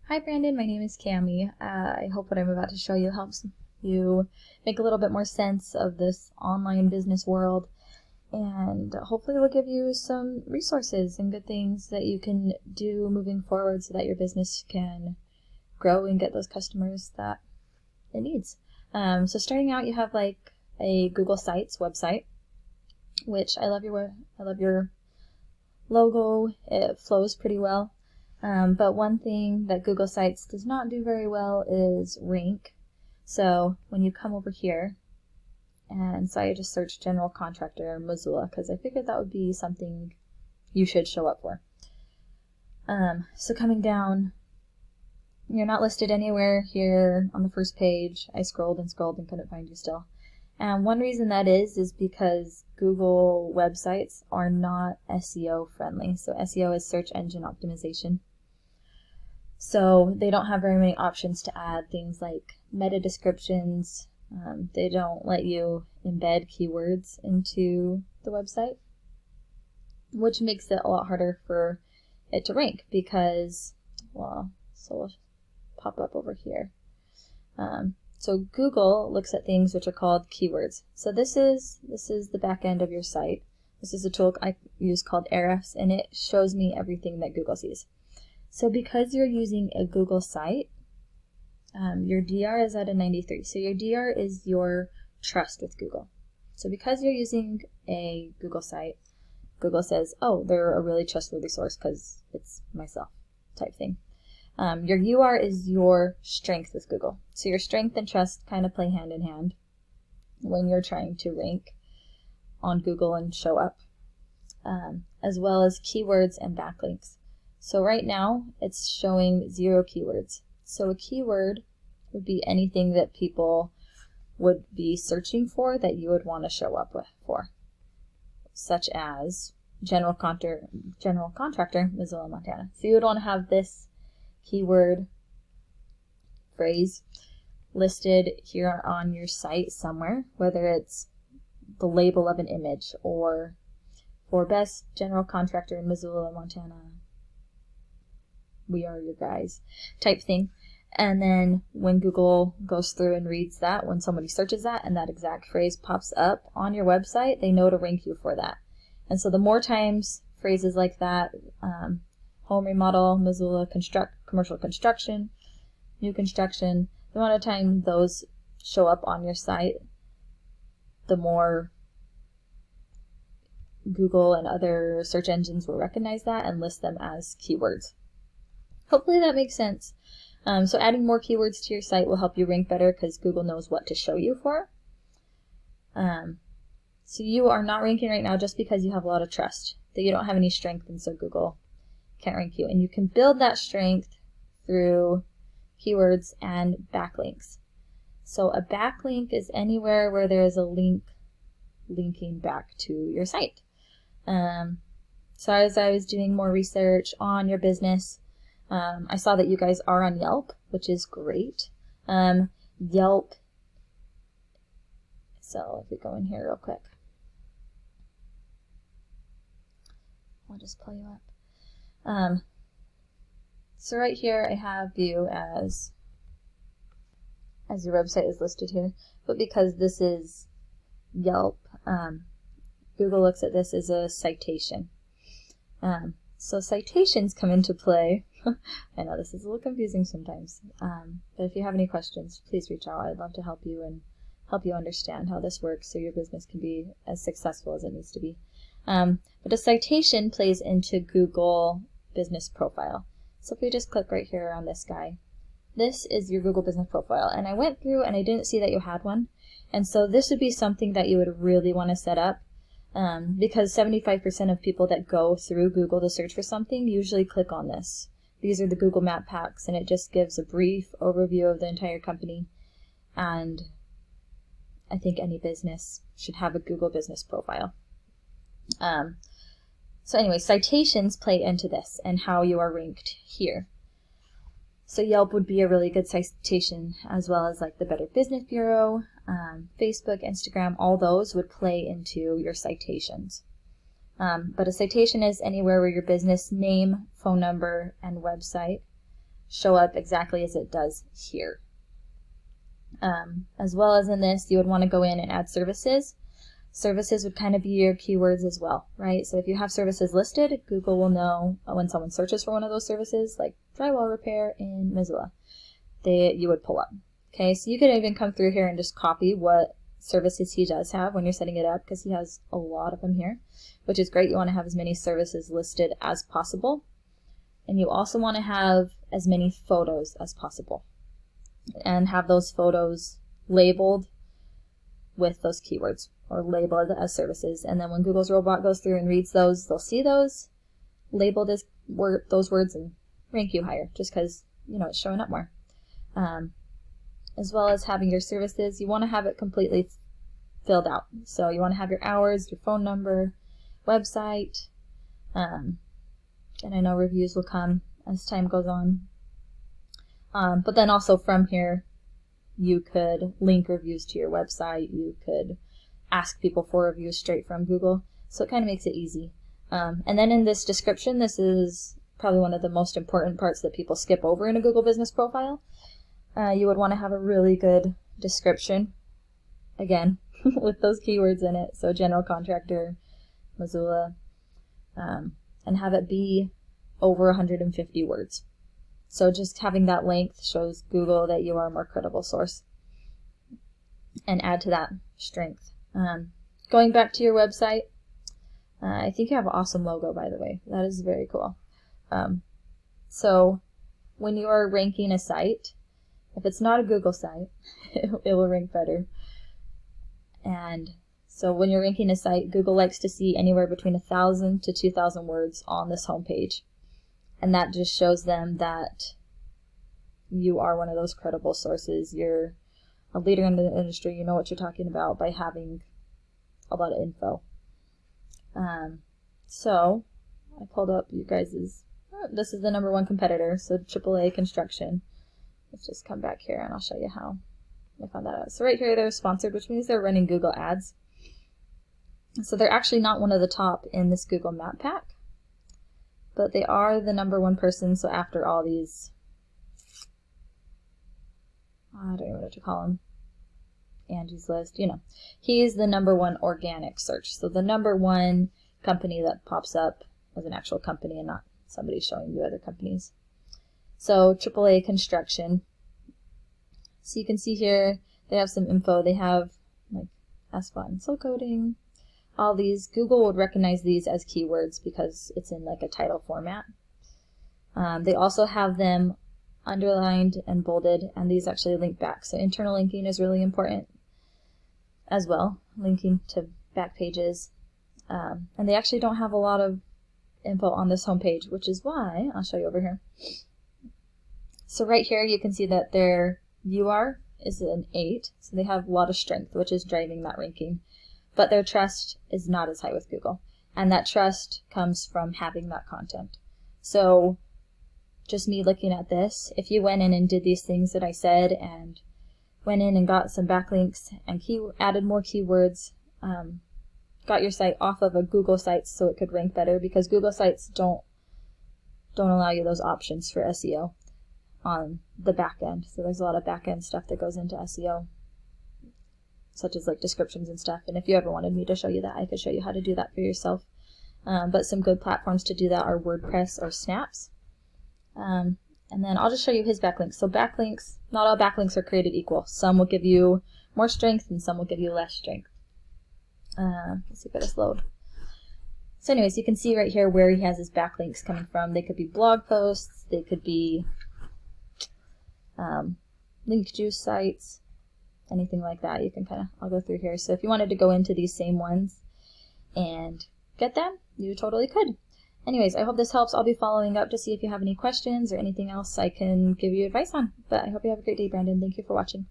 Hi Brandon, my name is Cami. I hope what I'm about to show you helps you make a little bit more sense of this online business world, and hopefully will give you some resources and good things that you can do moving forward so that your business can grow and get those customers that it needs. So starting out, you have like a Google Sites website, which I love your logo. It flows pretty well. But one thing that Google Sites does not do very well is rank. So when you come over here, and so I just searched general contractor Missoula because I figured that would be something you should show up for. So coming down, you're not listed anywhere here on the first page. I scrolled and scrolled and couldn't find you still. And one reason that is because Google websites are not SEO friendly. So SEO is search engine optimization. So they don't have very many options to add things like meta descriptions. They don't let you embed keywords into the website, which makes it a lot harder for it to rank because, well, so we'll pop up over here. So Google looks at things which are called keywords. So this is the back end of your site. This is a tool I use called Ahrefs, and it shows me everything that Google sees. So because you're using a Google site, your DR is at a 93. So your DR is your trust with Google. So because you're using a Google site, Google says, oh, they're a really trustworthy source because it's myself type thing. Your UR is your strength with Google. So your strength and trust kind of play hand in hand when you're trying to rank on Google and show up, as well as keywords and backlinks. So right now it's showing 0 keywords. So a keyword would be anything that people would be searching for that you would want to show up for, such as general contractor, Missoula, Montana. So you would want to have this keyword phrase listed here on your site somewhere, whether it's the label of an image or for best general contractor in Missoula, Montana, we are your guys type thing. And then when Google goes through and reads that, when somebody searches that and that exact phrase pops up on your website, they know to rank you for that. And so the more times phrases like that, home remodel, Missoula, commercial construction, new construction, the amount of time those show up on your site, the more Google and other search engines will recognize that and list them as keywords. Hopefully that makes sense. So adding more keywords to your site will help you rank better because Google knows what to show you for. So you are not ranking right now just because you have a lot of trust, that you don't have any strength, and so Google can't rank you. And you can build that strength through keywords and backlinks. So a backlink is anywhere where there is a link linking back to your site. So as I was doing more research on your business, I saw that you guys are on Yelp, which is great. Yelp, so if we go in here real quick, I'll just pull you up. So right here I have you as your website is listed here, but because this is Yelp, Google looks at this as a citation. So citations come into play. I know this is a little confusing sometimes, but if you have any questions, please reach out. I'd love to help you and help you understand how this works so your business can be as successful as it needs to be. But a citation plays into Google Business Profile. So if we just click right here on this guy, this is your Google Business Profile. And I went through and I didn't see that you had one. And so this would be something that you would really want to set up. Because 75% of people that go through Google to search for something usually click on this. These are the Google Map Packs, and it just gives a brief overview of the entire company. And I think any business should have a Google Business Profile. So anyway, citations play into this and how you are ranked here. So Yelp would be a really good citation, as well as like the Better Business Bureau, Facebook, Instagram, all those would play into your citations. But a citation is anywhere where your business name, phone number, and website show up exactly as it does here. As well as in this, you would want to go in and add services. Services would kind of be your keywords as well, right? So if you have services listed, Google will know when someone searches for one of those services, like drywall repair in Missoula, you would pull up. Okay, so you could even come through here and just copy what services he does have when you're setting it up, because he has a lot of them here, which is great. You want to have as many services listed as possible. And you also want to have as many photos as possible and have those photos labeled with those keywords or labeled as services. And then when Google's robot goes through and reads those, they'll see those labeled as those words and rank you higher just because, you know, it's showing up more. As well as having your services, you want to have it completely filled out. So you want to have your hours, your phone number, website, and I know reviews will come as time goes on. But then also from here, you could link reviews to your website. You could ask people for reviews straight from Google. So it kind of makes it easy. And then in this description, this is probably one of the most important parts that people skip over in a Google business profile. You would want to have a really good description, again, with those keywords in it. So general contractor, Missoula, and have it be over 150 words. So just having that length shows Google that you are a more credible source, and add to that strength. Going back to your website, I think you have an awesome logo, by the way. That is very cool. So when you are ranking a site, if it's not a Google site, it will rank better. And so when you're ranking a site, Google likes to see anywhere between 1,000 to 2,000 words on this homepage. And that just shows them that you are one of those credible sources. You're a leader in the industry. You know what you're talking about by having a lot of info. So I pulled up you guys's. This is the #1 competitor. So AAA Construction. Let's just come back here and I'll show you how I found that out. So right here they're sponsored, which means they're running Google ads. So they're actually not one of the top in this Google Map Pack, but they are the #1 person. So after all these, I don't know what to call him, Angie's List, you know, he's the #1 organic search. So the #1 company that pops up as an actual company and not somebody showing you other companies. So AAA Construction. So you can see here they have some info. They have like asphalt and sill coating. All these, Google would recognize these as keywords because it's in like a title format. They also have them underlined and bolded, and these actually link back. So internal linking is really important as well, linking to back pages. And they actually don't have a lot of info on this homepage, which is why, I'll show you over here. So right here you can see that their UR is an 8, so they have a lot of strength, which is driving that ranking. But their trust is not as high with Google, and that trust comes from having that content. So just me looking at this, if you went in and did these things that I said and went in and got some backlinks and added more keywords, got your site off of a Google site so it could rank better, because Google sites don't allow you those options for SEO on the back end. So there's a lot of back end stuff that goes into SEO, such as like descriptions and stuff. And if you ever wanted me to show you that, I could show you how to do that for yourself. But some good platforms to do that are WordPress or Snaps. And then I'll just show you his backlinks. So backlinks, not all backlinks are created equal. Some will give you more strength and some will give you less strength. Let's see if I just load. So anyways, you can see right here where he has his backlinks coming from. They could be blog posts, they could be link juice sites, anything like that. You can I'll go through here. So if you wanted to go into these same ones and get them, you totally could. Anyways, I hope this helps. I'll be following up to see if you have any questions or anything else I can give you advice on. But I hope you have a great day, Brandon. Thank you for watching.